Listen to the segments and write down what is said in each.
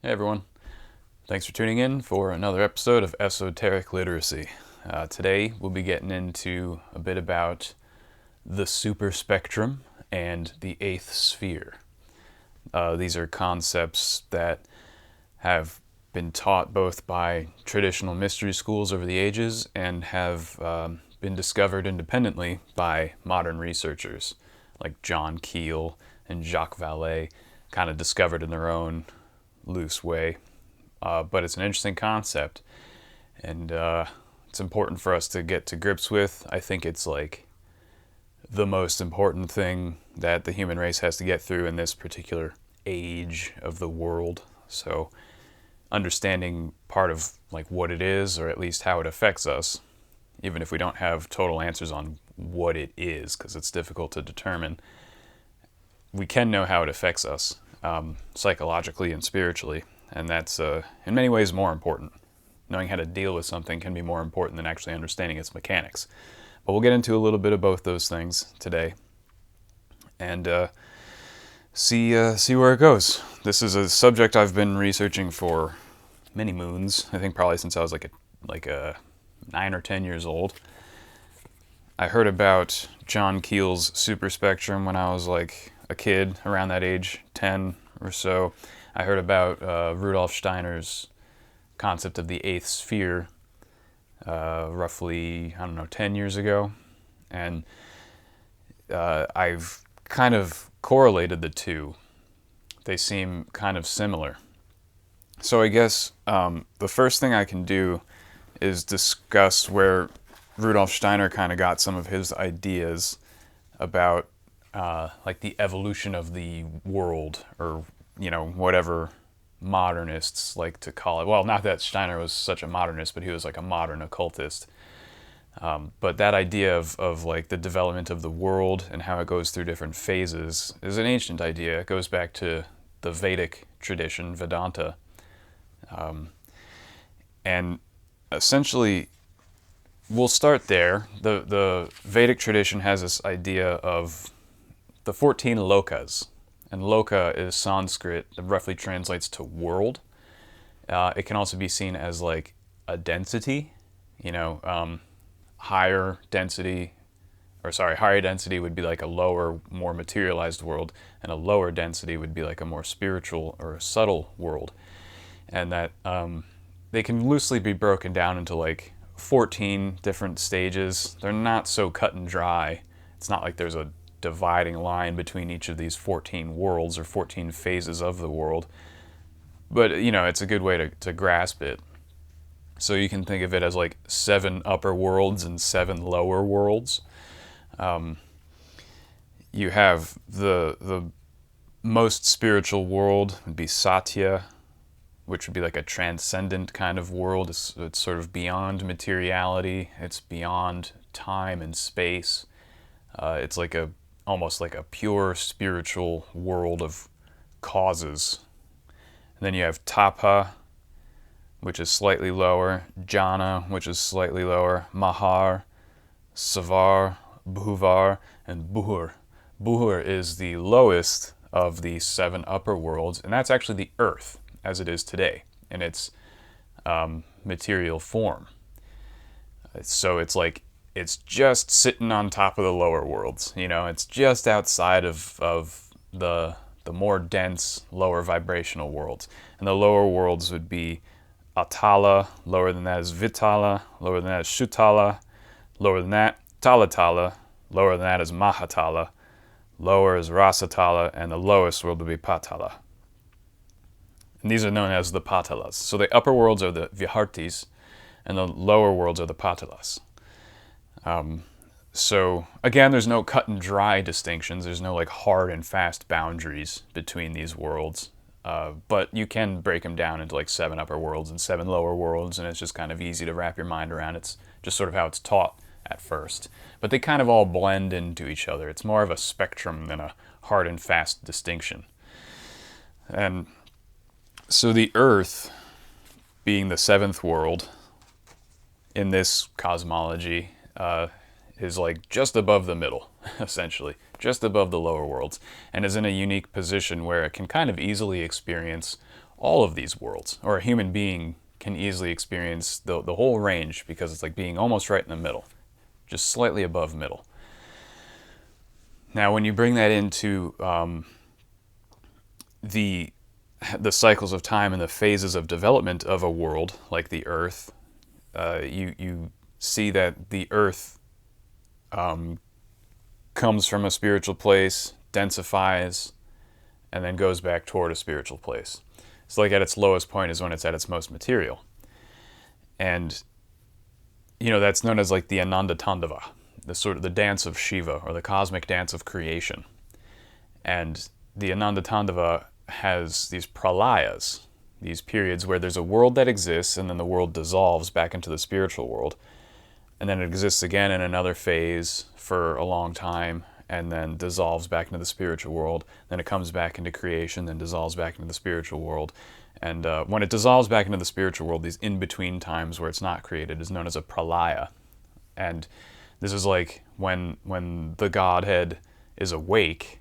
Hey everyone, thanks for tuning in for another episode of Esoteric Literacy. Today we'll be getting into a bit about the superspectrum and the eighth sphere. These are concepts that have been taught both by traditional mystery schools over the ages and have been discovered independently by modern researchers like John Keel and Jacques Vallée, kind of discovered in their own loose way. But it's an interesting concept, and it's important for us to get to grips with. I think it's like the most important thing that the human race has to get through in this particular age of the world. So understanding part of like what it is, or at least how it affects us, even if we don't have total answers on what it is, because it's difficult to determine, we can know how it affects us psychologically and spiritually, and that's in many ways more important. Knowing how to deal with something can be more important than actually understanding its mechanics. But we'll get into a little bit of both those things today, and see where it goes. This is a subject I've been researching for many moons. I think probably since I was like a 9 or 10 years old. I heard about John Keel's Superspectrum when I was like a kid, around that age, 10 or so. I heard about Rudolf Steiner's concept of the eighth sphere roughly, 10 years ago. And I've kind of correlated the two. They seem kind of similar. So I guess the first thing I can do is discuss where Rudolf Steiner kind of got some of his ideas about like the evolution of the world, or whatever modernists like to call it. Well, not that Steiner was such a modernist, but he was like a modern occultist. But that idea of like the development of the world and how it goes through different phases is an ancient idea. It goes back to the Vedic tradition, Vedanta. And essentially, we'll start there. The Vedic tradition has this idea of the 14 Lokas. And Loka is Sanskrit that roughly translates to world. It can also be seen as like a density, higher density would be like a lower, more materialized world, and a lower density would be like a more spiritual or a subtle world. And that they can loosely be broken down into like 14 different stages. They're not so cut and dry. It's not like there's a dividing line between each of these 14 worlds or 14 phases of the world. But, it's a good way to grasp it. So you can think of it as like 7 upper worlds and 7 lower worlds. You have the most spiritual world would be Satya, which would be like a transcendent kind of world. It's sort of beyond materiality. It's beyond time and space. It's like almost like a pure spiritual world of causes. And then you have Tapa, which is slightly lower, Jhana, which is slightly lower, Mahar, Savar, Bhuvar, and Buhur. Buhur is the lowest of the 7 upper worlds, and that's actually the Earth as it is today in its material form. So it's just sitting on top of the lower worlds. It's just outside of the more dense, lower vibrational worlds. And the lower worlds would be Atala, lower than that is Vitala, lower than that is Shutala, lower than that, Talatala, lower than that is Mahatala, lower is Rasatala, and the lowest world would be Patala. And these are known as the Patalas. So the upper worlds are the Vihartis, and the lower worlds are the Patalas. So again, there's no cut and dry distinctions. There's no like hard and fast boundaries between these worlds. But you can break them down into like 7 upper worlds and 7 lower worlds, and it's just kind of easy to wrap your mind around. It's just sort of how it's taught at first. But they kind of all blend into each other. It's more of a spectrum than a hard and fast distinction. And so the Earth, being the 7th world in this cosmology, is like just above the middle, essentially, just above the lower worlds, and is in a unique position where it can kind of easily experience all of these worlds, or a human being can easily experience the whole range, because it's like being almost right in the middle, just slightly above middle. Now, when you bring that into the cycles of time and the phases of development of a world like the Earth, you see that the Earth comes from a spiritual place, densifies, and then goes back toward a spiritual place. It's like at its lowest point is when it's at its most material. And, that's known as like the Anandatandava, the sort of the dance of Shiva, or the cosmic dance of creation. And the Anandatandava has these pralayas, these periods where there's a world that exists, and then the world dissolves back into the spiritual world. And then it exists again in another phase for a long time, and then dissolves back into the spiritual world. Then it comes back into creation, then dissolves back into the spiritual world. And when it dissolves back into the spiritual world, these in-between times where it's not created is known as a pralaya. And this is like when the Godhead is awake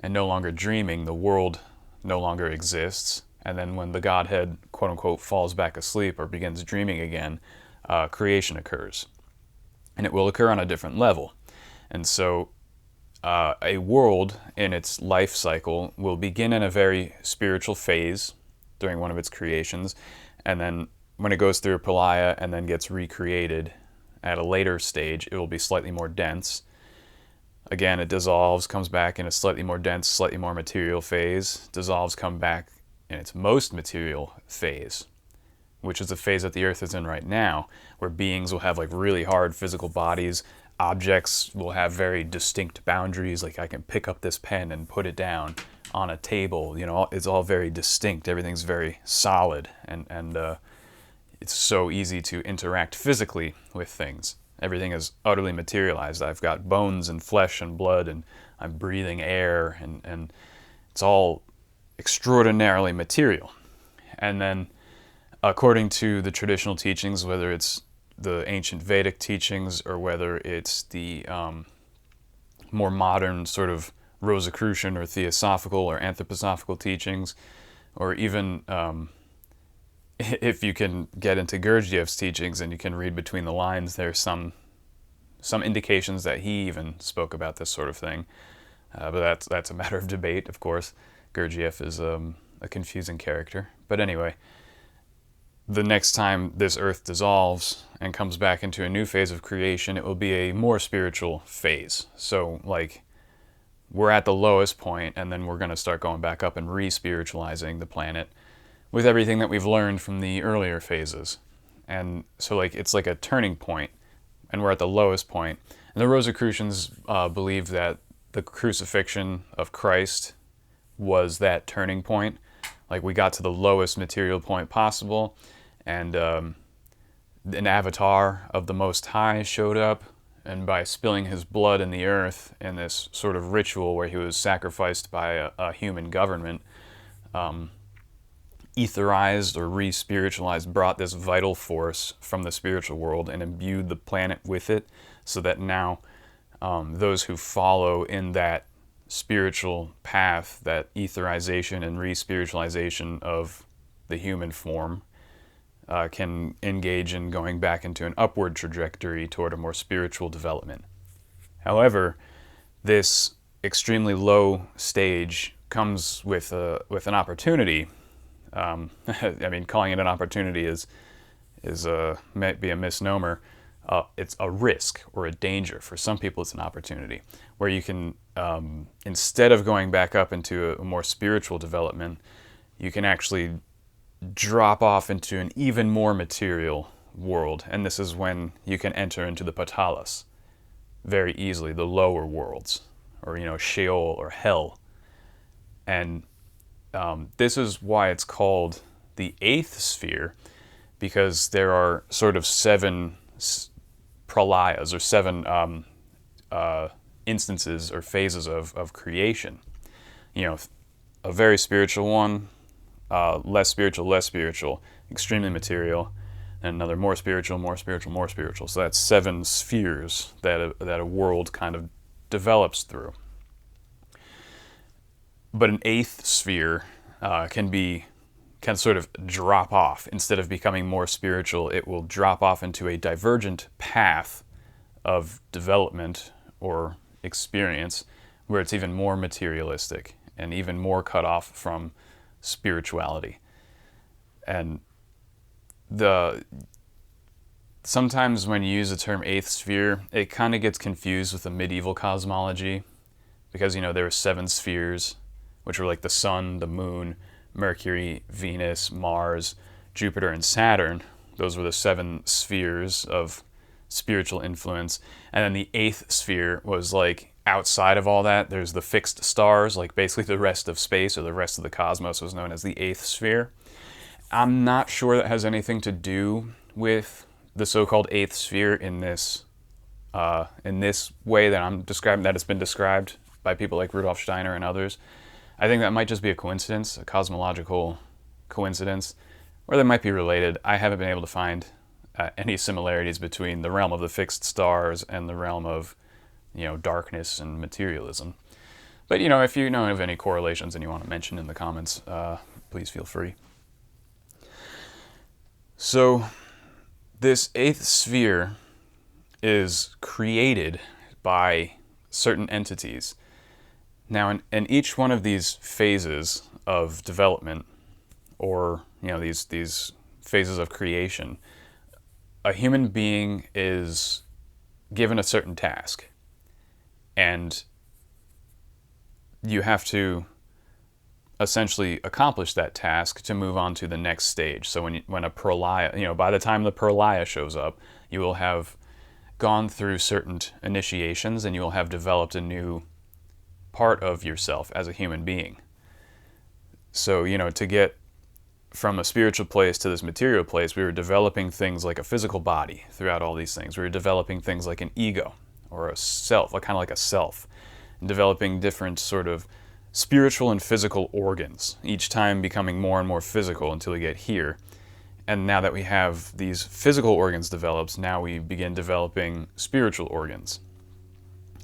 and no longer dreaming, the world no longer exists. And then when the Godhead, quote-unquote, falls back asleep or begins dreaming again, creation occurs. And it will occur on a different level. And so a world in its life cycle will begin in a very spiritual phase during one of its creations, and then when it goes through a pralaya and then gets recreated at a later stage, it will be slightly more dense. Again, it dissolves, comes back in a slightly more dense, slightly more material phase, dissolves, come back in its most material phase, which is the phase that the Earth is in right now, where beings will have like really hard physical bodies. Objects will have very distinct boundaries, like I can pick up this pen and put it down on a table. It's all very distinct. Everything's very solid, and it's so easy to interact physically with things. Everything is utterly materialized. I've got bones and flesh and blood, and I'm breathing air, and it's all extraordinarily material. And then, according to the traditional teachings, whether it's the ancient Vedic teachings or whether it's the more modern sort of Rosicrucian or theosophical or anthroposophical teachings, or even if you can get into Gurdjieff's teachings and you can read between the lines, there's some indications that he even spoke about this sort of thing. But that's a matter of debate, of course. Gurdjieff is a confusing character. But anyway, the next time this earth dissolves and comes back into a new phase of creation, it will be a more spiritual phase. So, like, we're at the lowest point, and then we're going to start going back up and re-spiritualizing the planet with everything that we've learned from the earlier phases. And so, like, it's like a turning point, and we're at the lowest point. And the Rosicrucians believe that the crucifixion of Christ was that turning point. Like, we got to the lowest material point possible, and an avatar of the Most High showed up, and by spilling his blood in the earth in this sort of ritual where he was sacrificed by a human government, etherized or re-spiritualized, brought this vital force from the spiritual world and imbued the planet with it, so that now those who follow in that spiritual path, that etherization and re-spiritualization of the human form, can engage in going back into an upward trajectory toward a more spiritual development. However, this extremely low stage comes with an opportunity. I mean, calling it an opportunity might be a misnomer. It's a risk or a danger. For some people, it's an opportunity where you can, instead of going back up into a more spiritual development, you can actually drop off into an even more material world. And this is when you can enter into the patalas very easily, the lower worlds, or, Sheol or hell. And this is why it's called the eighth sphere, because there are sort of 7 pralayas, or 7 instances or phases of creation. A very spiritual one, less spiritual, extremely material, and another more spiritual. So that's 7 spheres that a world kind of develops through. But an 8th sphere can be can sort of drop off. Instead of becoming more spiritual, it will drop off into a divergent path of development or experience where it's even more materialistic and even more cut off from spirituality. And sometimes when you use the term eighth sphere, it kind of gets confused with the medieval cosmology, because there were 7 spheres, which were like the sun, the moon, Mercury, Venus, Mars, Jupiter, and Saturn. Those were the 7 spheres of spiritual influence. And then the 8th sphere was like outside of all that. There's the fixed stars, like basically the rest of space or the rest of the cosmos was known as the 8th sphere. I'm not sure that has anything to do with the so-called 8th sphere in this way that I'm describing, that it's been described by people like Rudolf Steiner and others. I think that might just be a coincidence, a cosmological coincidence, or they might be related. I haven't been able to find any similarities between the realm of the fixed stars and the realm of, darkness and materialism. But, if you know of any correlations and you want to mention in the comments, please feel free. So, this 8th sphere is created by certain entities. Now, in each one of these phases of development, or these phases of creation, a human being is given a certain task, and you have to essentially accomplish that task to move on to the next stage. So when a Pralaya, by the time the Pralaya shows up, you will have gone through certain initiations, and you will have developed a new part of yourself as a human being. So, to get from a spiritual place to this material place, we were developing things like a physical body throughout all these things. We were developing things like an ego or a self, kind of like a self, and developing different sort of spiritual and physical organs, each time becoming more and more physical until we get here. And now that we have these physical organs developed, now we begin developing spiritual organs,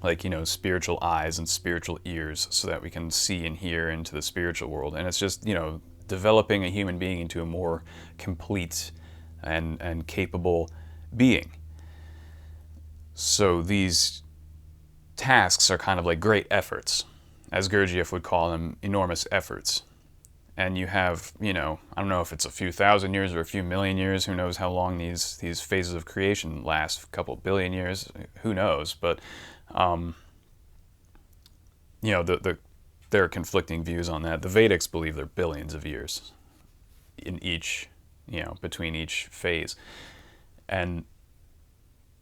like, spiritual eyes and spiritual ears, so that we can see and hear into the spiritual world. And it's just, developing a human being into a more complete and capable being. So these tasks are kind of like great efforts, as Gurdjieff would call them, enormous efforts. And you have, I don't know if it's a few thousand years or a few million years, who knows how long these phases of creation last, a couple billion years, who knows, but there are conflicting views on that. The Vedics believe there are billions of years in each, between each phase. And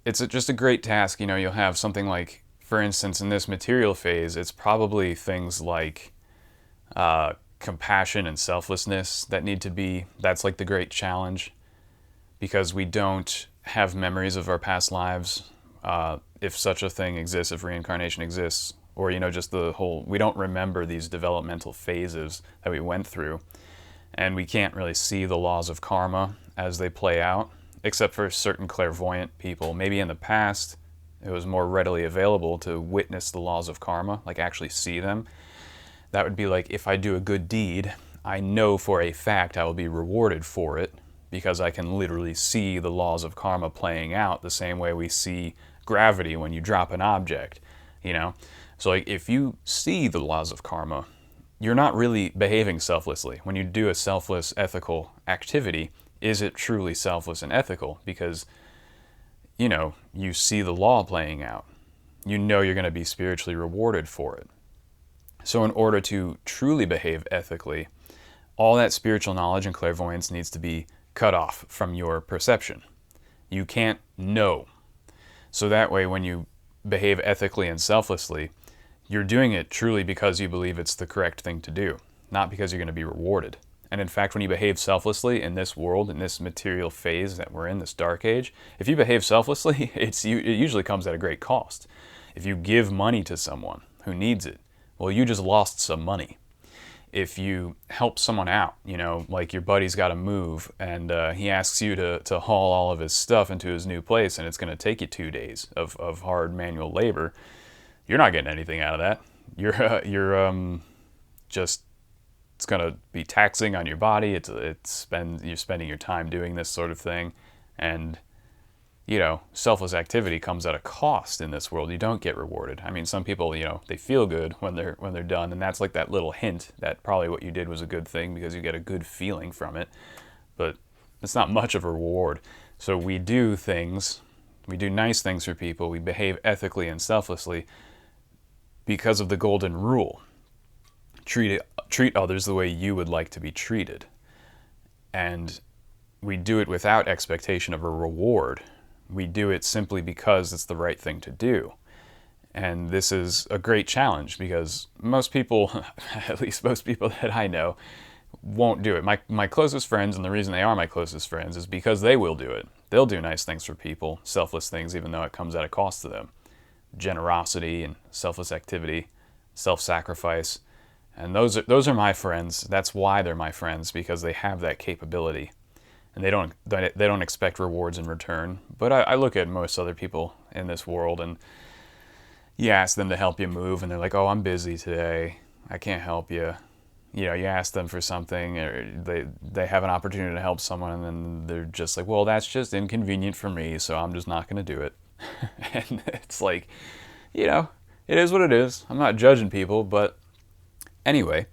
it's just a great task. You'll have something like, for instance, in this material phase, it's probably things like compassion and selflessness that need to be, that's like the great challenge, because we don't have memories of our past lives, if such a thing exists, if reincarnation exists, or, just the whole, we don't remember these developmental phases that we went through, and we can't really see the laws of karma as they play out, except for certain clairvoyant people. Maybe in the past, it was more readily available to witness the laws of karma, like actually see them. That would be like, if I do a good deed, I know for a fact I will be rewarded for it, because I can literally see the laws of karma playing out the same way we see gravity when you drop an object, So like, if you see the laws of karma, you're not really behaving selflessly. When you do a selfless, ethical activity, is it truly selfless and ethical? Because, you see the law playing out. You're going to be spiritually rewarded for it. So in order to truly behave ethically, all that spiritual knowledge and clairvoyance needs to be cut off from your perception. You can't know. So that way, when you behave ethically and selflessly, you're doing it truly because you believe it's the correct thing to do, not because you're going to be rewarded. And in fact, when you behave selflessly in this world, in this material phase that we're in, this dark age, if you behave selflessly, it usually comes at a great cost. If you give money to someone who needs it, well, you just lost some money. If you help someone out, like your buddy's got to move, and he asks you to haul all of his stuff into his new place, and it's going to take you 2 days of hard manual labor, you're not getting anything out of that. You're just it's going to be taxing on your body. You're spending your time doing this sort of thing, and selfless activity comes at a cost in this world. You don't get rewarded. I mean, some people, they feel good when they're done, and that's like that little hint that probably what you did was a good thing because you get a good feeling from it. But it's not much of a reward. So we do nice things for people. We behave ethically and selflessly because of the golden rule. Treat others the way you would like to be treated. And we do it without expectation of a reward. We do it simply because it's the right thing to do. And this is a great challenge because most people, at least most people that I know, won't do it. My closest friends, and the reason they are my closest friends is because they will do it. They'll do nice things for people, selfless things, even though it comes at a cost to them. Generosity and selfless activity, self-sacrifice. And those are my friends. That's why they're my friends, because they have that capability. And they don't expect rewards in return. But I look at most other people in this world, and you ask them to help you move, and they're like, "Oh, I'm busy today. I can't help you." You ask them for something, or they have an opportunity to help someone, and then they're just like, "Well, that's just inconvenient for me, so I'm just not going to do it." And it's like, it is what it is. I'm not judging people, but anyway,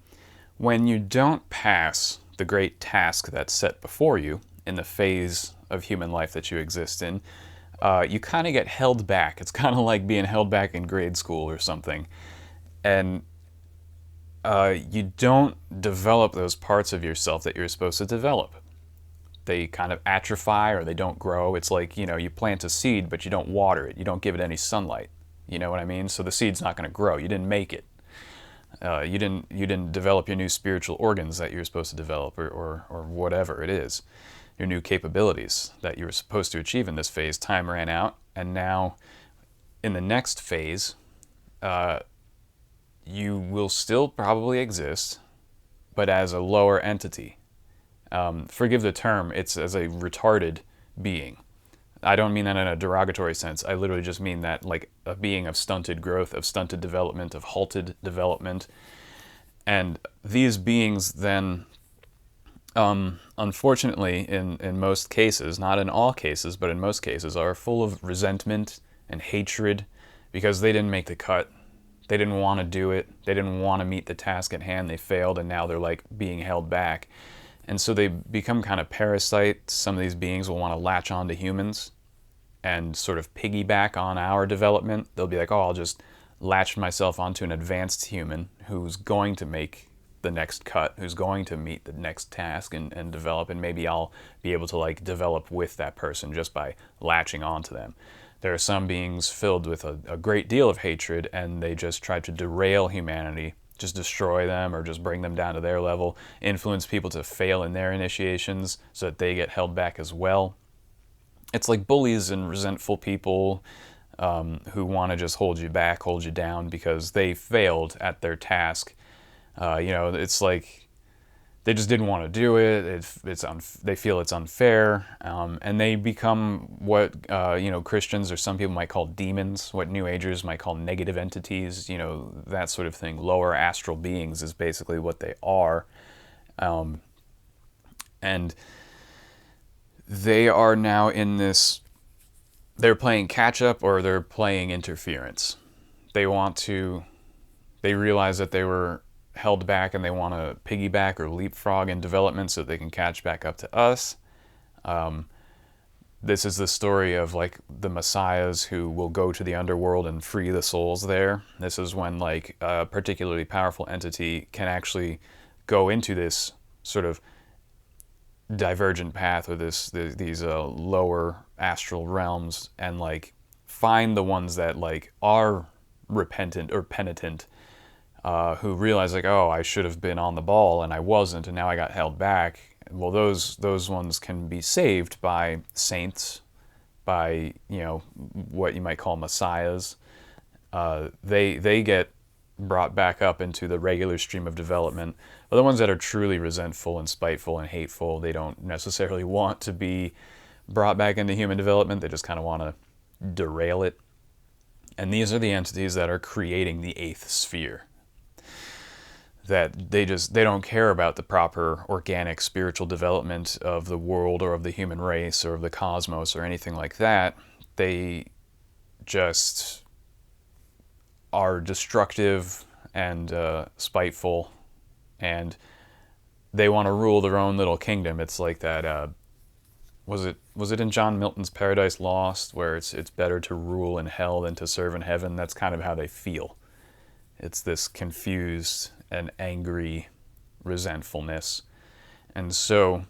when you don't pass the great task that's set before you in the phase of human life that you exist in, you kind of get held back. It's kind of like being held back in grade school or something. And you don't develop those parts of yourself that you're supposed to develop. They kind of atrophy or they don't grow. It's like, you plant a seed, but you don't water it. You don't give it any sunlight. You know what I mean? So the seed's not going to grow. You didn't make it. You didn't develop your new spiritual organs that you're supposed to develop, or whatever it is, your new capabilities that you were supposed to achieve in this phase. Time ran out, and now in the next phase, you will still probably exist, but as a lower entity. Forgive the term, it's as a retarded being. I don't mean that in a derogatory sense. I literally just mean that like a being of stunted growth, of stunted development, of halted development. And these beings then, unfortunately, in most cases, not in all cases, but in most cases, are full of resentment and hatred because they didn't make the cut. They didn't want to do it. They didn't want to meet the task at hand. They failed, and now they're like being held back. And so they become kind of parasites. Some of these beings will want to latch on to humans and sort of piggyback on our development. They'll be like, "Oh, I'll just latch myself onto an advanced human who's going to make the next cut, who's going to meet the next task and develop, and maybe I'll be able to like develop with that person just by latching onto them." There are some beings filled with a great deal of hatred, and they just try to derail humanity, just destroy them or just bring them down to their level, influence people to fail in their initiations so that they get held back as well. It's like bullies and resentful people who want to just hold you back, hold you down because they failed at their task. It's like they just didn't want to do it. They feel it's unfair, and they become what Christians or some people might call demons, what New Agers might call negative entities. That sort of thing. Lower astral beings is basically what they are, and they are now in this. They're playing catch up or they're playing interference. They realize that they were held back and they want to piggyback or leapfrog in development so they can catch back up to us. This is the story of like the messiahs who will go to the underworld and free the souls there. This is when like a particularly powerful entity can actually go into this sort of divergent path or these lower astral realms and like find the ones that like are repentant or penitent, who realize like, oh, I should have been on the ball and I wasn't, and now I got held back. Well, those ones can be saved by saints, by what you might call messiahs. They get brought back up into the regular stream of development. But the ones that are truly resentful and spiteful and hateful, they don't necessarily want to be brought back into human development. They just kind of want to derail it. And these are the entities that are creating the eighth sphere. that they don't care about the proper organic spiritual development of the world or of the human race or of the cosmos or anything like that. They just are destructive and spiteful, and they want to rule their own little kingdom. It's like that. Was it in John Milton's Paradise Lost, where it's better to rule in hell than to serve in heaven? That's kind of how they feel. It's this confused and angry resentfulness, and so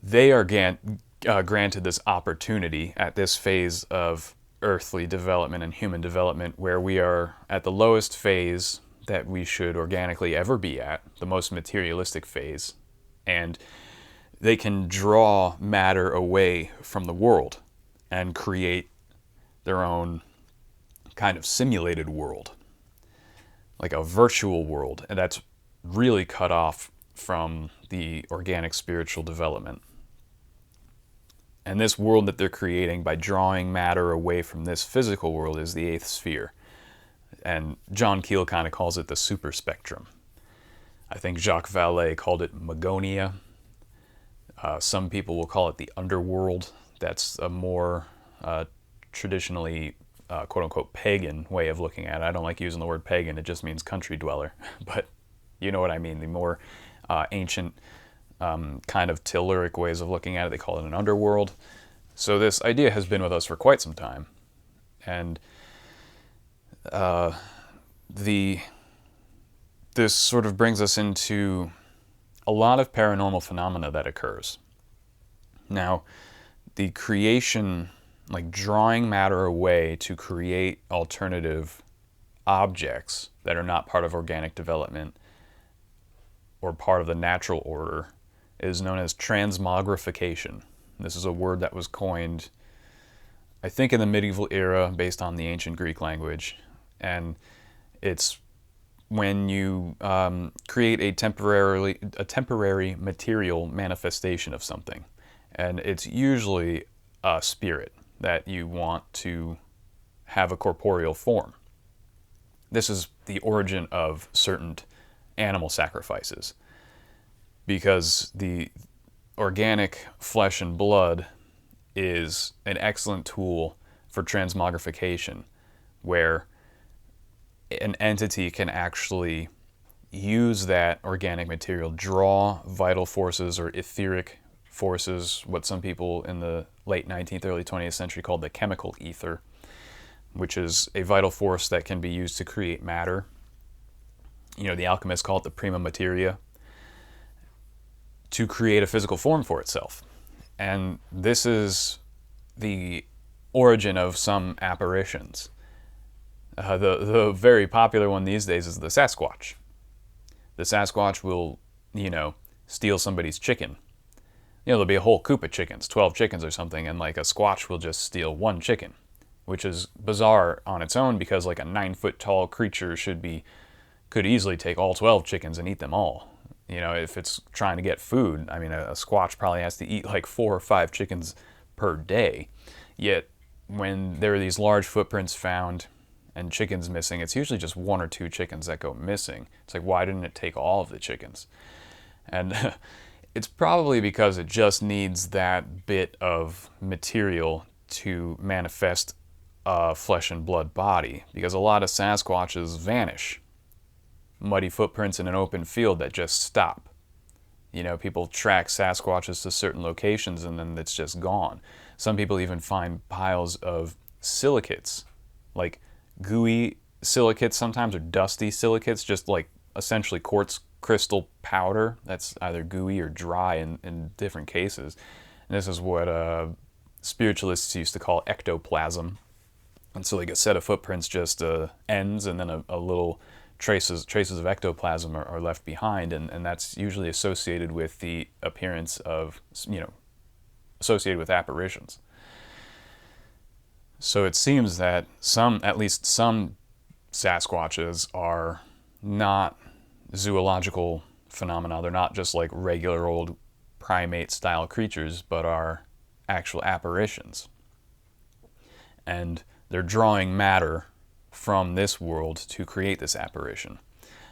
they are granted this opportunity at this phase of earthly development and human development, where we are at the lowest phase that we should organically ever be at, the most materialistic phase, and they can draw matter away from the world and create their own kind of simulated world, like a virtual world, and that's really cut off from the organic spiritual development. And this world that they're creating by drawing matter away from this physical world is the eighth sphere. And John Keel kind of calls it the Superspectrum. I think Jacques Vallée called it Magonia. Some people will call it the underworld. That's a more traditionally, quote-unquote, pagan way of looking at it. I don't like using the word pagan. It just means country dweller. But you know what I mean. The more ancient kind of telluric ways of looking at it, they call it an underworld. So this idea has been with us for quite some time. And this sort of brings us into a lot of paranormal phenomena that occurs. Now, the creation, like drawing matter away to create alternative objects that are not part of organic development or part of the natural order, is known as transmogrification. This is a word that was coined, I think, in the medieval era based on the ancient Greek language. And it's when you create a temporary material manifestation of something. And it's usually a spirit that you want to have a corporeal form. This is the origin of certain animal sacrifices, because the organic flesh and blood is an excellent tool for transmogrification, where an entity can actually use that organic material, draw vital forces or etheric forces, what some people in the late 19th, early 20th century called the chemical ether, which is a vital force that can be used to create matter. You know, the alchemists call it the prima materia, to create a physical form for itself. And this is the origin of some apparitions. The very popular one these days is the Sasquatch. The Sasquatch will, steal somebody's chicken. There'll be a whole coop of chickens, 12 chickens or something, and like a Squatch will just steal one chicken, which is bizarre on its own, because like a 9-foot tall creature could easily take all 12 chickens and eat them all. If it's trying to get food, I mean, a Squatch probably has to eat like 4 or 5 chickens per day. Yet, when there are these large footprints found and chickens missing, it's usually just 1 or 2 chickens that go missing. It's like, why didn't it take all of the chickens? And it's probably because it just needs that bit of material to manifest a flesh and blood body, because a lot of Sasquatches vanish. Muddy footprints in an open field that just stop. People track Sasquatches to certain locations and then it's just gone. Some people even find piles of silicates, like gooey silicates sometimes, or dusty silicates, just like essentially quartz crystal powder that's either gooey or dry in different cases. And this is what spiritualists used to call ectoplasm. And so like a set of footprints just ends, and then a little traces of ectoplasm are left behind, and that's usually associated with the appearance of, associated with apparitions. So it seems that at least some Sasquatches are not zoological phenomena. They're not just like regular old primate style creatures, but are actual apparitions. And they're drawing matter from this world to create this apparition.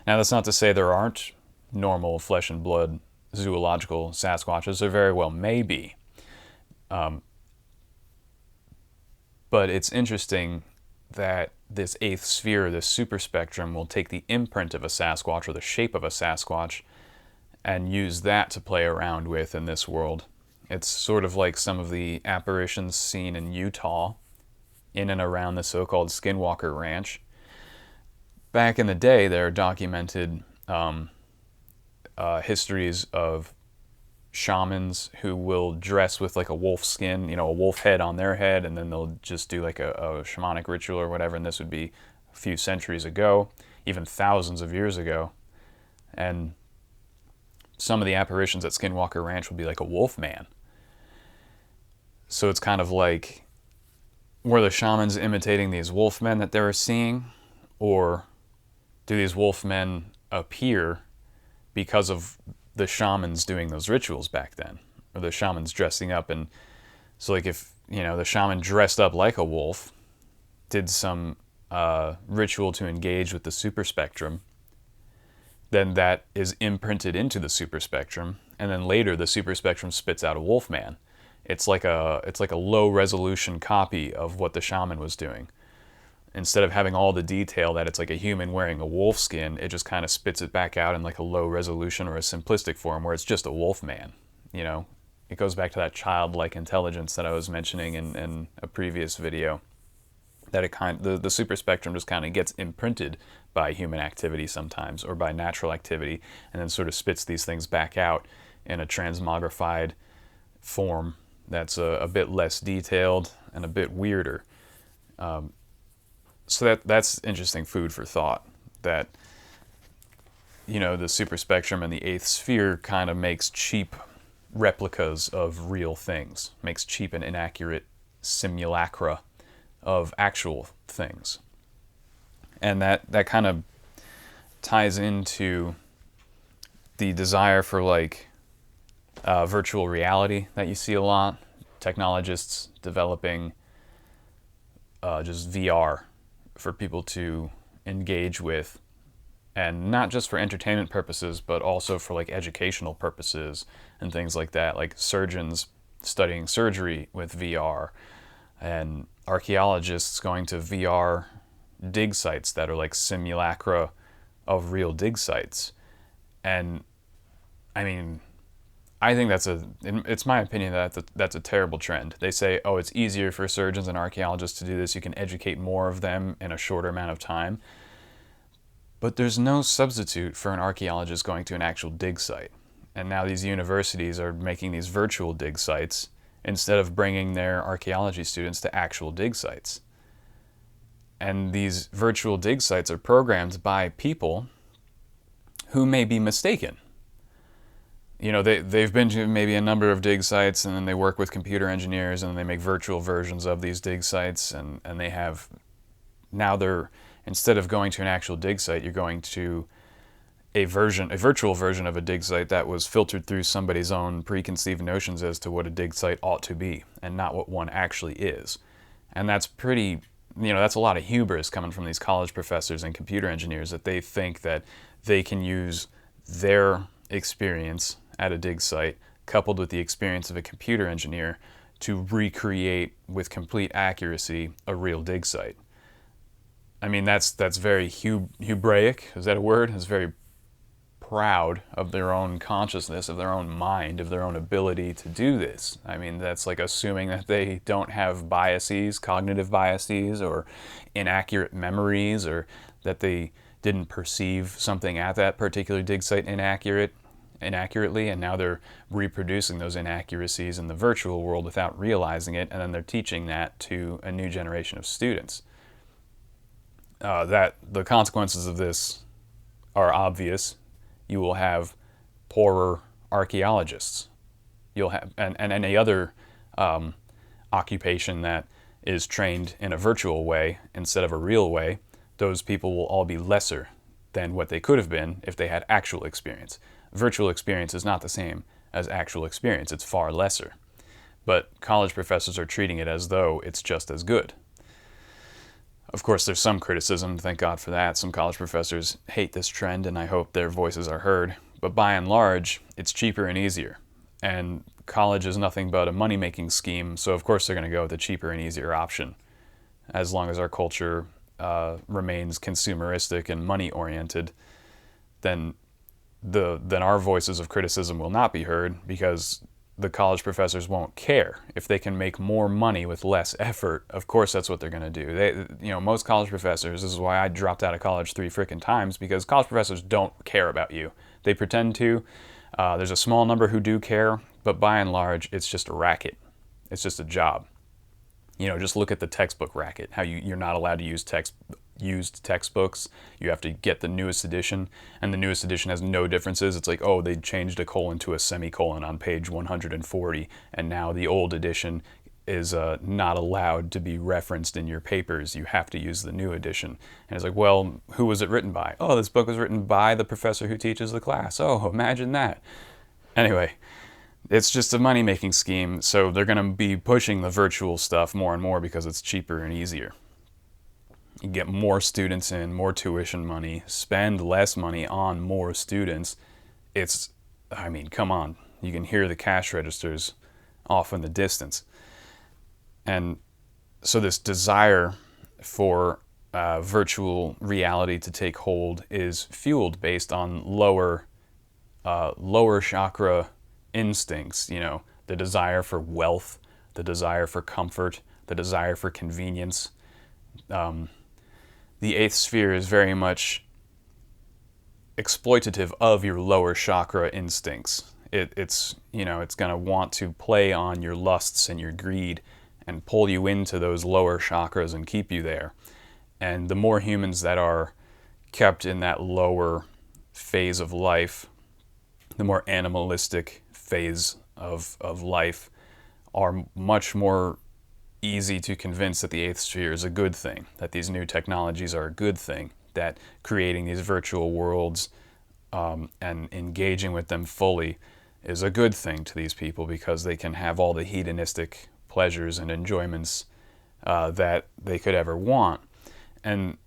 Now, that's not to say there aren't normal flesh and blood zoological Sasquatches. There very well may be. But it's interesting that this eighth sphere, this superspectrum, will take the imprint of a Sasquatch or the shape of a Sasquatch and use that to play around with in this world. It's sort of like some of the apparitions seen in Utah in and around the so-called Skinwalker Ranch. Back in the day, there are documented histories of shamans who will dress with like a wolf skin, a wolf head on their head, and then they'll just do like a shamanic ritual or whatever, and this would be a few centuries ago, even thousands of years ago. And some of the apparitions at Skinwalker Ranch will be like a wolf man. So it's kind of like, were the shamans imitating these wolf men that they were seeing, or do these wolf men appear because of the shamans doing those rituals back then, or the shamans dressing up? And so like if the shaman dressed up like a wolf, did some ritual to engage with the superspectrum, then that is imprinted into the superspectrum, and then later the superspectrum spits out a wolf man. It's like a low resolution copy of what the shaman was doing. Instead of having all the detail that it's like a human wearing a wolf skin, it just kind of spits it back out in like a low resolution or a simplistic form where it's just a wolf man. It goes back to that childlike intelligence that I was mentioning in a previous video, that the superspectrum just kind of gets imprinted by human activity sometimes, or by natural activity, and then sort of spits these things back out in a transmogrified form that's a bit less detailed and a bit weirder. So that's interesting food for thought, that the superspectrum and the eighth sphere kind of makes cheap replicas of real things, makes cheap and inaccurate simulacra of actual things. And that kind of ties into the desire for like virtual reality that you see a lot. Technologists developing just VR for people to engage with, and not just for entertainment purposes, but also for like educational purposes and things like that, like surgeons studying surgery with VR, and archaeologists going to VR dig sites that are like simulacra of real dig sites. And I mean, I think it's my opinion that that's a terrible trend. They say, oh, it's easier for surgeons and archaeologists to do this. You can educate more of them in a shorter amount of time. But there's no substitute for an archaeologist going to an actual dig site. And now these universities are making these virtual dig sites instead of bringing their archaeology students to actual dig sites. And these virtual dig sites are programmed by people who may be mistaken. They've been to maybe a number of dig sites, and then they work with computer engineers, and they make virtual versions of these dig sites, and they have, instead of going to an actual dig site, you're going to a virtual version of a dig site that was filtered through somebody's own preconceived notions as to what a dig site ought to be, and not what one actually is. And that's pretty, that's a lot of hubris coming from these college professors and computer engineers, that they think that they can use their experience at a dig site, coupled with the experience of a computer engineer, to recreate with complete accuracy a real dig site. I mean, that's very Hebraic, is that a word? It's very proud of their own consciousness, of their own mind, of their own ability to do this. I mean, that's like assuming that they don't have biases, cognitive biases, or inaccurate memories, or that they didn't perceive something at that particular dig site inaccurately, and now they're reproducing those inaccuracies in the virtual world without realizing it, and then they're teaching that to a new generation of students. That the consequences of this are obvious. You will have poorer archaeologists. You'll have, and any other occupation that is trained in a virtual way instead of a real way, those people will all be lesser than what they could have been if they had actual experience. Virtual experience is not the same as actual experience. It's far lesser. But college professors are treating it as though it's just as good. Of course, there's some criticism, thank God for that. Some college professors hate this trend, and I hope their voices are heard. But by and large, it's cheaper and easier. And college is nothing but a money-making scheme, so of course they're going to go with the cheaper and easier option. As long as our culture remains consumeristic and money-oriented, then our voices of criticism will not be heard, because the college professors won't care. If they can make more money with less effort, of course that's what they're going to do. Most college professors, this is why I dropped out of college 3 freaking times, because college professors don't care about you. They pretend to. There's a small number who do care, but by and large, it's just a racket. It's just a job. Just look at the textbook racket, how you're not allowed to use used textbooks. You have to get the newest edition, and the newest edition has no differences. It's like, oh, they changed a colon to a semicolon on page 140, and now the old edition is not allowed to be referenced in your papers. You have to use the new edition. And it's like, well, who was it written by? Oh, this book was written by the professor who teaches the class. Oh, imagine that. Anyway, it's just a money-making scheme, so they're going to be pushing the virtual stuff more and more because it's cheaper and easier. You get more students in, more tuition money, spend less money on more students. Come on. You can hear the cash registers off in the distance. And so this desire for virtual reality to take hold is fueled based on lower chakra instincts, the desire for wealth, the desire for comfort, the desire for convenience. The eighth sphere is very much exploitative of your lower chakra instincts. It's going to want to play on your lusts and your greed and pull you into those lower chakras and keep you there. And the more humans that are kept in that lower phase of life, the more animalistic phase of life, are much more easy to convince that the eighth sphere is a good thing, that these new technologies are a good thing, that creating these virtual worlds and engaging with them fully is a good thing to these people, because they can have all the hedonistic pleasures and enjoyments that they could ever want. And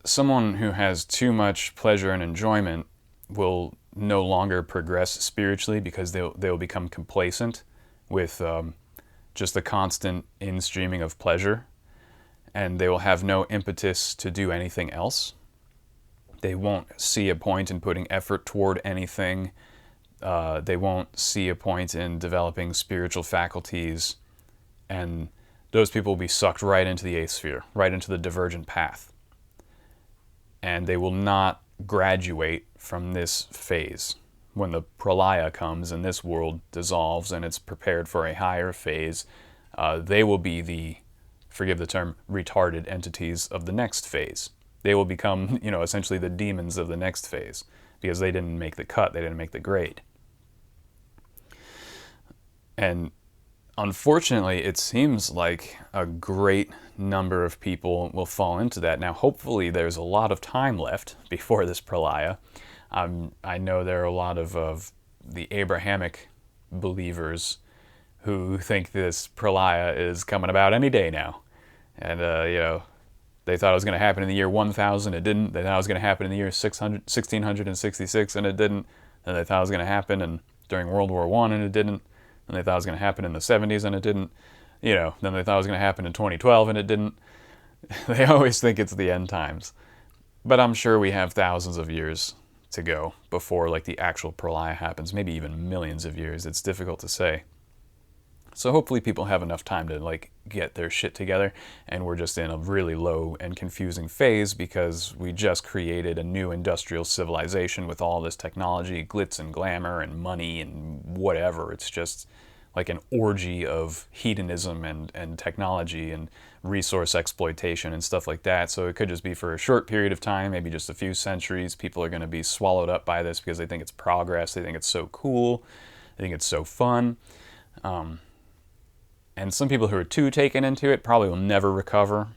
someone who has too much pleasure and enjoyment will no longer progress spiritually, because they'll become complacent with just the constant in-streaming of pleasure, and they will have no impetus to do anything else. They won't see a point in putting effort toward anything. They won't see a point in developing spiritual faculties, and those people will be sucked right into the eighth sphere, right into the divergent path. And they will not graduate from this phase. When the Pralaya comes and this world dissolves and it's prepared for a higher phase, they will be the, forgive the term, retarded entities of the next phase. They will become, essentially the demons of the next phase, because they didn't make the cut, they didn't make the grade. And unfortunately, it seems like a great number of people will fall into that. Now, hopefully there's a lot of time left before this Pralaya. I know there are a lot of the Abrahamic believers who think this Pralaya is coming about any day now. And, they thought it was going to happen in the year 1000, it didn't. They thought it was going to happen in the year 1666, and it didn't. Then they thought it was going to happen during World War I, and it didn't. Then they thought it was going to happen in the 70s, and it didn't. Then they thought it was going to happen in 2012, and it didn't. They always think it's the end times. But I'm sure we have thousands of years to go before the actual Pralaya happens, maybe even millions of years. It's difficult to say. So hopefully people have enough time to get their shit together, and we're just in a really low and confusing phase because we just created a new industrial civilization with all this technology, glitz and glamour and money and whatever. It's just like an orgy of hedonism and technology and resource exploitation and stuff like that. So it could just be for a short period of time, maybe just a few centuries. People are going to be swallowed up by this because they think it's progress, they think it's so cool, they think it's so fun. And some people who are too taken into it probably will never recover.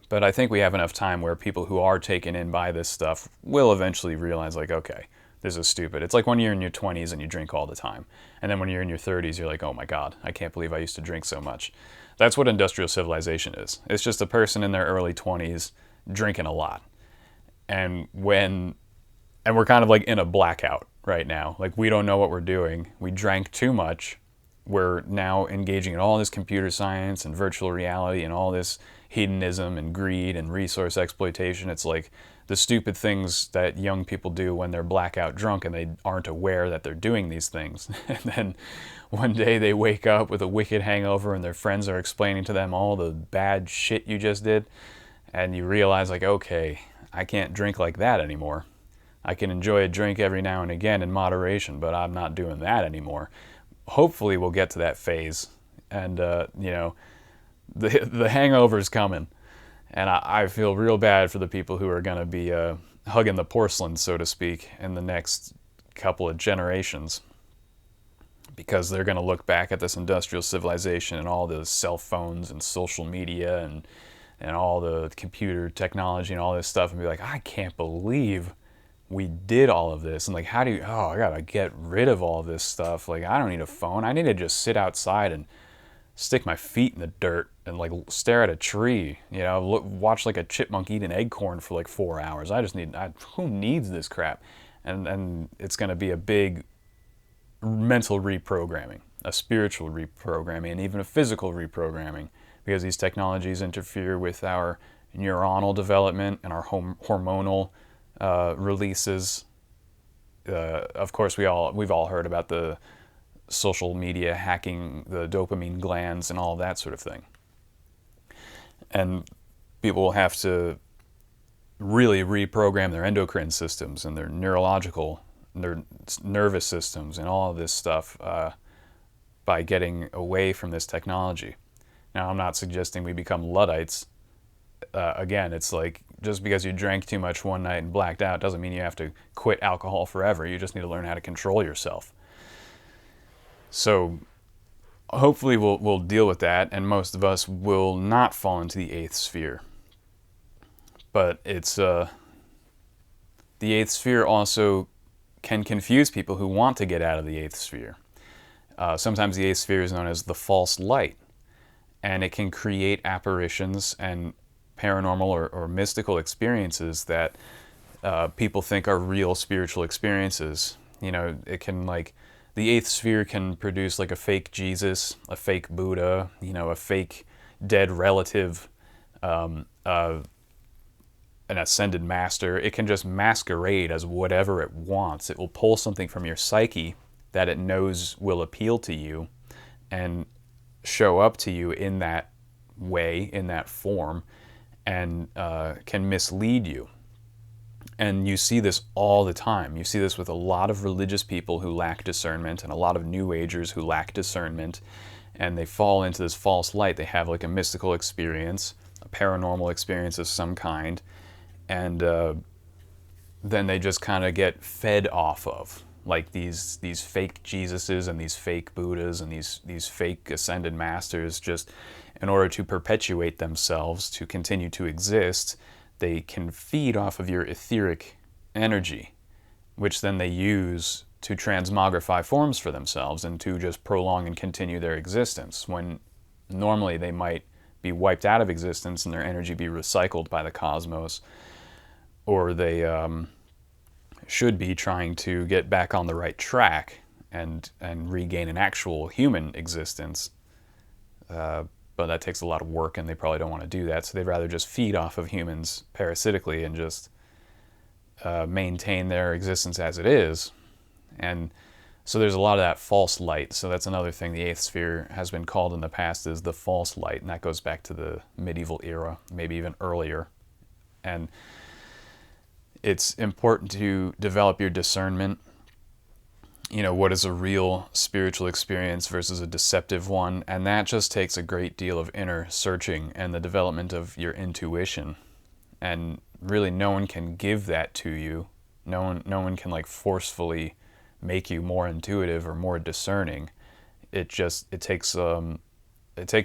But I think we have enough time where people who are taken in by this stuff will eventually realize, okay, this is stupid. It's like when you're in your 20s and you drink all the time. And then when you're in your 30s, you're like, oh my God, I can't believe I used to drink so much. That's what industrial civilization is. It's just a person in their early 20s drinking a lot. And we're kind of like in a blackout right now. Like, we don't know what we're doing. We drank too much. We're now engaging in all this computer science and virtual reality and all this hedonism and greed and resource exploitation. It's like the stupid things that young people do when they're blackout drunk and they aren't aware that they're doing these things. And then one day they wake up with a wicked hangover and their friends are explaining to them all the bad shit you just did. And you realize, like, okay, I can't drink like that anymore. I can enjoy a drink every now and again in moderation, but I'm not doing that anymore. Hopefully we'll get to that phase, and the hangover's coming, and I feel real bad for the people who are going to be hugging the porcelain, so to speak, in the next couple of generations, because they're going to look back at this industrial civilization and all the cell phones and social media and all the computer technology and all this stuff and be like, I can't believe we did all of this. And like, I gotta get rid of all this stuff. Like, I don't need a phone. I need to just sit outside and stick my feet in the dirt and like stare at a tree, watch like a chipmunk eat an acorn for like 4 hours. Who needs this crap? And it's gonna be a big mental reprogramming, a spiritual reprogramming, and even a physical reprogramming, because these technologies interfere with our neuronal development and our hormonal releases. Of course, we've all heard about the social media hacking the dopamine glands and all that sort of thing. And people will have to really reprogram their endocrine systems and their nervous systems and all of this stuff by getting away from this technology. Now, I'm not suggesting we become Luddites. Again, it's like, just because you drank too much one night and blacked out doesn't mean you have to quit alcohol forever. You just need to learn how to control yourself. So hopefully we'll deal with that, and most of us will not fall into the eighth sphere. But it's the eighth sphere also can confuse people who want to get out of the eighth sphere. Sometimes the eighth sphere is known as the false light, and it can create apparitions and paranormal or mystical experiences that people think are real spiritual experiences. It can, like, the eighth sphere can produce like a fake Jesus, a fake Buddha, a fake dead relative, an ascended master. It can just masquerade as whatever it wants. It will pull something from your psyche that it knows will appeal to you and show up to you in that way, in that form, and can mislead you. And you see this all the time. You see this with a lot of religious people who lack discernment and a lot of New Agers who lack discernment, and they fall into this false light. They have like a mystical experience, a paranormal experience of some kind, and then they just kind of get fed off of like these fake Jesuses and these fake Buddhas and these fake ascended masters, just in order to perpetuate themselves, to continue to exist. They can feed off of your etheric energy, which then they use to transmogrify forms for themselves and to just prolong and continue their existence, when normally they might be wiped out of existence and their energy be recycled by the cosmos, or they should be trying to get back on the right track and regain an actual human existence. But that takes a lot of work, and they probably don't want to do that, so they'd rather just feed off of humans parasitically and just maintain their existence as it is. And so there's a lot of that false light. So that's another thing the eighth sphere has been called in the past, is the false light, and that goes back to the medieval era, maybe even earlier. And it's important to develop your discernment. What is a real spiritual experience versus a deceptive one, and that just takes a great deal of inner searching and the development of your intuition. And really, no one can give that to you. No one can like forcefully make you more intuitive or more discerning. It takes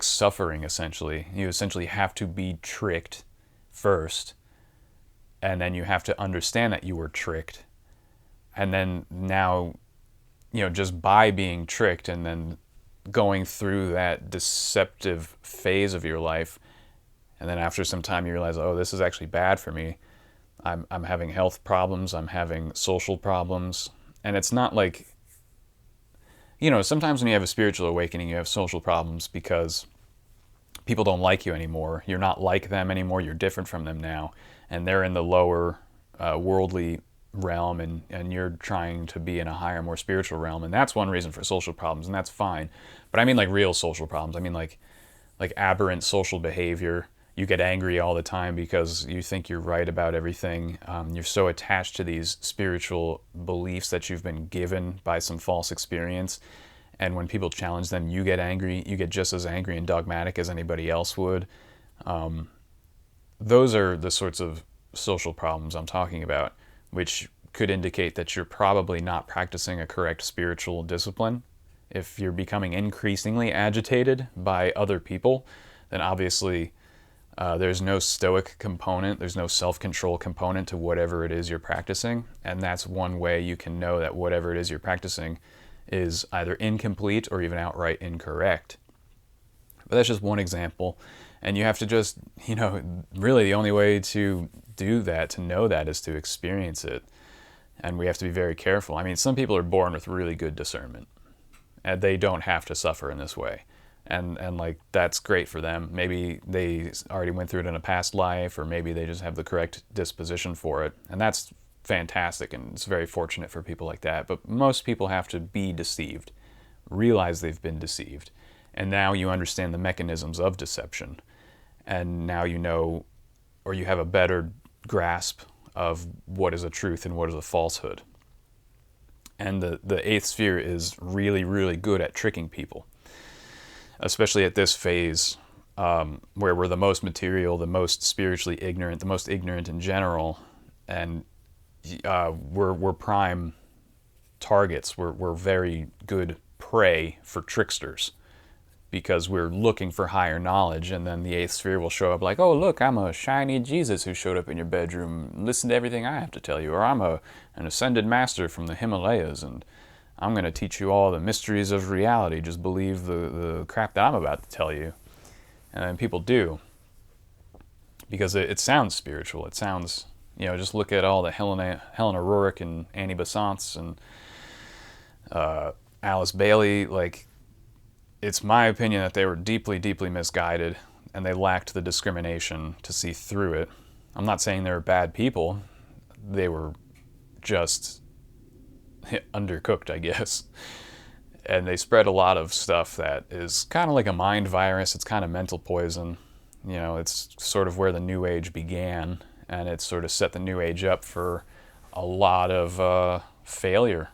suffering, essentially. You essentially have to be tricked first, and then you have to understand that you were tricked, And then now, just by being tricked and then going through that deceptive phase of your life, and then after some time you realize, oh, this is actually bad for me. I'm having health problems, I'm having social problems. And it's not like, sometimes when you have a spiritual awakening, you have social problems because people don't like you anymore. You're not like them anymore. You're different from them now. And they're in the lower worldly realm, and you're trying to be in a higher, more spiritual realm. And that's one reason for social problems, and that's fine. But I mean like real social problems. I mean like aberrant social behavior. You get angry all the time because you think you're right about everything. You're so attached to these spiritual beliefs that you've been given by some false experience. And when people challenge them, you get angry. You get just as angry and dogmatic as anybody else would. Those are the sorts of social problems I'm talking about, which could indicate that you're probably not practicing a correct spiritual discipline. If you're becoming increasingly agitated by other people, then obviously there's no stoic component, there's no self-control component to whatever it is you're practicing. And that's one way you can know that whatever it is you're practicing is either incomplete or even outright incorrect. But that's just one example. And you have to just, really the only way to do that, to know that, is to experience it. And we have to be very careful. I mean, some people are born with really good discernment, and they don't have to suffer in this way. And like, that's great for them. Maybe they already went through it in a past life, or maybe they just have the correct disposition for it. And that's fantastic, and it's very fortunate for people like that. But most people have to be deceived, realize they've been deceived. And now you understand the mechanisms of deception. And now you know, or you have a better grasp of what is a truth and what is a falsehood. And the eighth sphere is really, really good at tricking people, especially at this phase where we're the most material, the most spiritually ignorant, the most ignorant in general, and we're prime targets. We're very good prey for tricksters, because we're looking for higher knowledge, and then the eighth sphere will show up like, oh, look, I'm a shiny Jesus who showed up in your bedroom. Listen to everything I have to tell you. Or I'm an ascended master from the Himalayas, and I'm going to teach you all the mysteries of reality. Just believe the crap that I'm about to tell you. And then people do, because it sounds spiritual. It sounds, just look at all the Helen O'Rourke and Annie Besant's and Alice Bailey. Like, it's my opinion that they were deeply, deeply misguided, and they lacked the discrimination to see through it. I'm not saying they were bad people. They were just undercooked, I guess. And they spread a lot of stuff that is kind of like a mind virus. It's kind of mental poison. It's sort of where the New Age began, and it sort of set the New Age up for a lot of failure.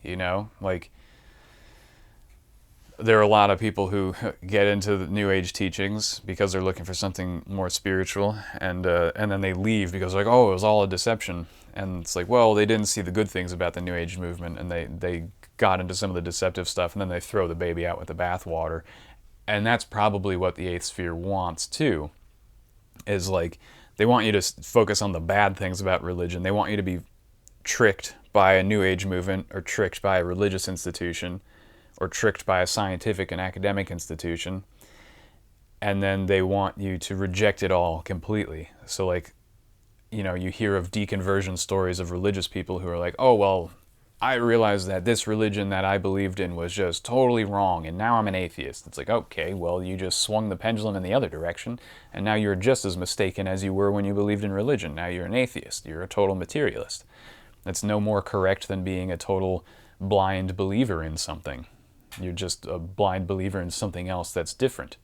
Like, there are a lot of people who get into the New Age teachings because they're looking for something more spiritual, and then they leave because like, oh, it was all a deception. And it's like, well, they didn't see the good things about the New Age movement, and they got into some of the deceptive stuff, and then they throw the baby out with the bathwater. And that's probably what the eighth sphere wants too, is like, they want you to focus on the bad things about religion. They want you to be tricked by a New Age movement, or tricked by a religious institution, or tricked by a scientific and academic institution, and then they want you to reject it all completely. So like, you hear of deconversion stories of religious people who are like, oh, well, I realized that this religion that I believed in was just totally wrong, and now I'm an atheist. It's like, okay, well, you just swung the pendulum in the other direction, and now you're just as mistaken as you were when you believed in religion. Now you're an atheist. You're a total materialist. That's no more correct than being a total blind believer in something. You're just a blind believer in something else that's different.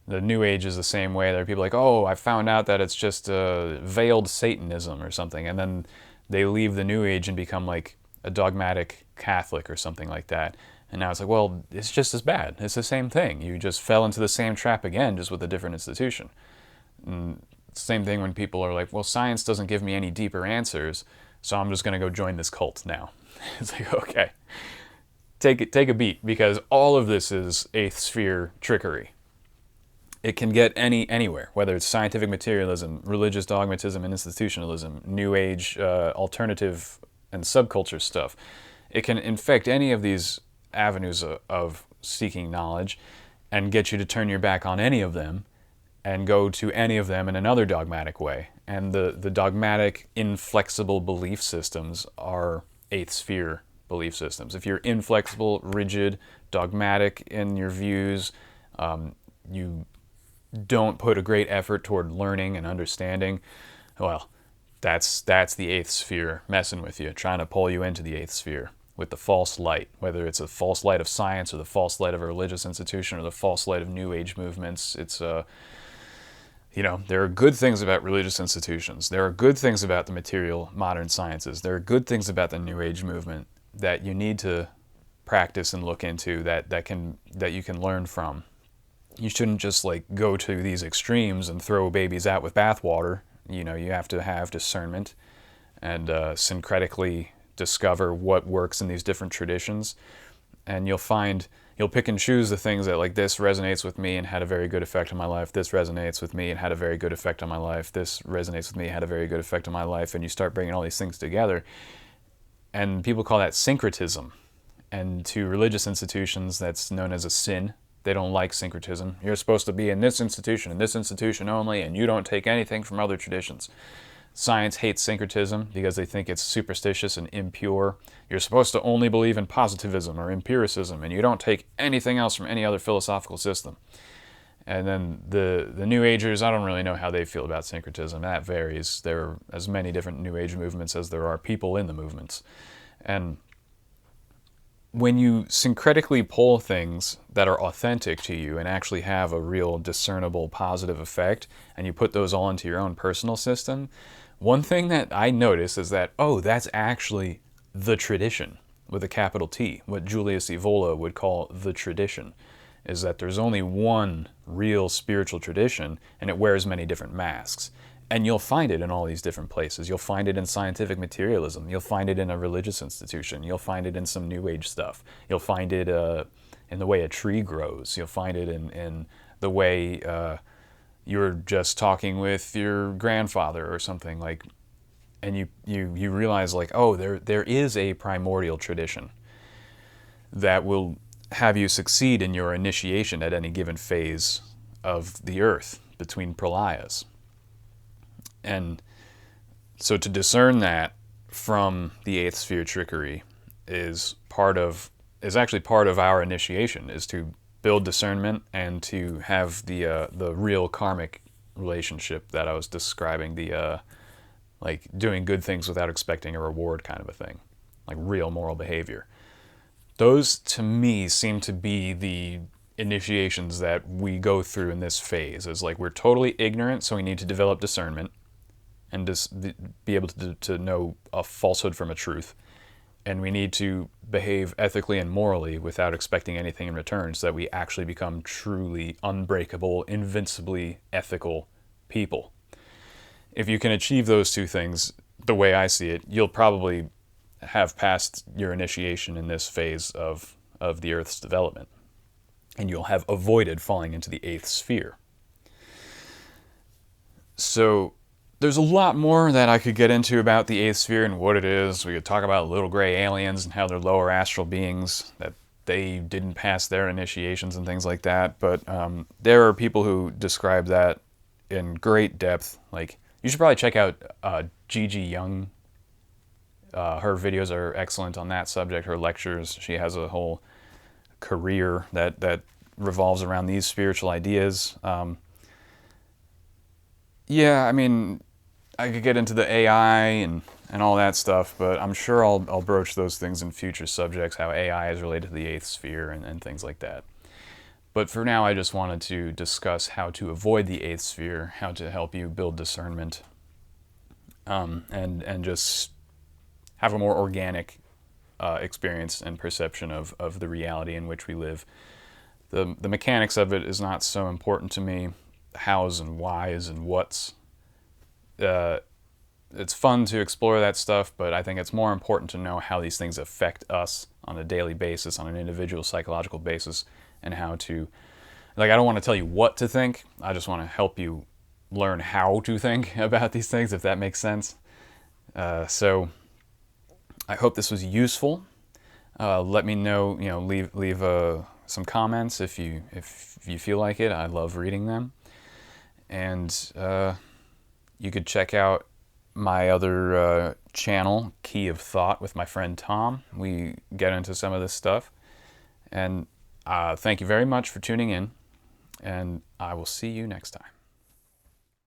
The New Age is the same way. There are people like, oh, I found out that it's just veiled Satanism or something. And then they leave the New Age and become like a dogmatic Catholic or something like that. And now it's like, well, it's just as bad. It's the same thing. You just fell into the same trap again, just with a different institution. And same thing when people are like, well, science doesn't give me any deeper answers, so I'm just going to go join this cult now. It's like, okay. Take a beat, because all of this is eighth sphere trickery. It can get anywhere, whether it's scientific materialism, religious dogmatism and institutionalism, New Age alternative and subculture stuff. It can infect any of these avenues of seeking knowledge and get you to turn your back on any of them and go to any of them in another dogmatic way. And the dogmatic, inflexible belief systems are eighth sphere belief systems. If you're inflexible, rigid, dogmatic in your views, you don't put a great effort toward learning and understanding, well, that's the eighth sphere messing with you, trying to pull you into the eighth sphere with the false light, whether it's a false light of science or the false light of a religious institution or the false light of New Age movements. It's there are good things about religious institutions. There are good things about the material modern sciences. There are good things about the New Age movement that you need to practice and look into, that you can learn from. You shouldn't just go to these extremes and throw babies out with bathwater. You have to have discernment and syncretically discover what works in these different traditions, and you'll pick and choose the things that this resonates with me and had a very good effect on my life. This resonates with me and had a very good effect on my life. This resonates with me, had a very good effect on my life. And you start bringing all these things together. And people call that syncretism. And to religious institutions, that's known as a sin. They don't like syncretism. You're supposed to be in this institution only, and you don't take anything from other traditions. Science hates syncretism because they think it's superstitious and impure. You're supposed to only believe in positivism or empiricism, and you don't take anything else from any other philosophical system. And then the New Agers, I don't really know how they feel about syncretism. That varies. There are as many different New Age movements as there are people in the movements. And when you syncretically pull things that are authentic to you and actually have a real discernible positive effect, and you put those all into your own personal system, one thing that I notice is that, that's actually the tradition, with a capital T. What Julius Evola would call the tradition is that there's only one real spiritual tradition, and it wears many different masks. And you'll find it in all these different places. You'll find it in scientific materialism. You'll find it in a religious institution. You'll find it in some New Age stuff. You'll find it in the way a tree grows. You'll find it in the way you're just talking with your grandfather or something, and you realize there is a primordial tradition that will have you succeed in your initiation at any given phase of the earth between Pralayas. And so to discern that from the eighth sphere trickery is actually part of our initiation, is to build discernment and to have the real karmic relationship that I was describing, doing good things without expecting a reward kind of a thing, like real moral behavior. Those to me seem to be the initiations that we go through in this phase. Is we're totally ignorant, so we need to develop discernment and just be able to know a falsehood from a truth. And we need to behave ethically and morally without expecting anything in return, so that we actually become truly unbreakable, invincibly ethical people. If you can achieve those two things, the way I see it, you'll probably have passed your initiation in this phase of the Earth's development. And you'll have avoided falling into the eighth sphere. So there's a lot more that I could get into about the eighth sphere and what it is. We could talk about little gray aliens and how they're lower astral beings, that they didn't pass their initiations and things like that. But there are people who describe that in great depth. You should probably check out Gigi Young. Her videos are excellent on that subject. Her lectures, she has a whole career that revolves around these spiritual ideas. I could get into the AI and all that stuff, but I'm sure I'll broach those things in future subjects, how AI is related to the eighth sphere and things like that. But for now, I just wanted to discuss how to avoid the eighth sphere, how to help you build discernment, and just have a more organic experience and perception of the reality in which we live. The mechanics of it is not so important to me. Hows and whys and whats. It's fun to explore that stuff, but I think it's more important to know how these things affect us on a daily basis, on an individual psychological basis, and how to, I don't want to tell you what to think, I just want to help you learn how to think about these things, if that makes sense. So I hope this was useful. Let me know, leave some comments if you feel like it. I love reading them. And you could check out my other channel, Key of Thought, with my friend Tom. We get into some of this stuff. And thank you very much for tuning in, and I will see you next time.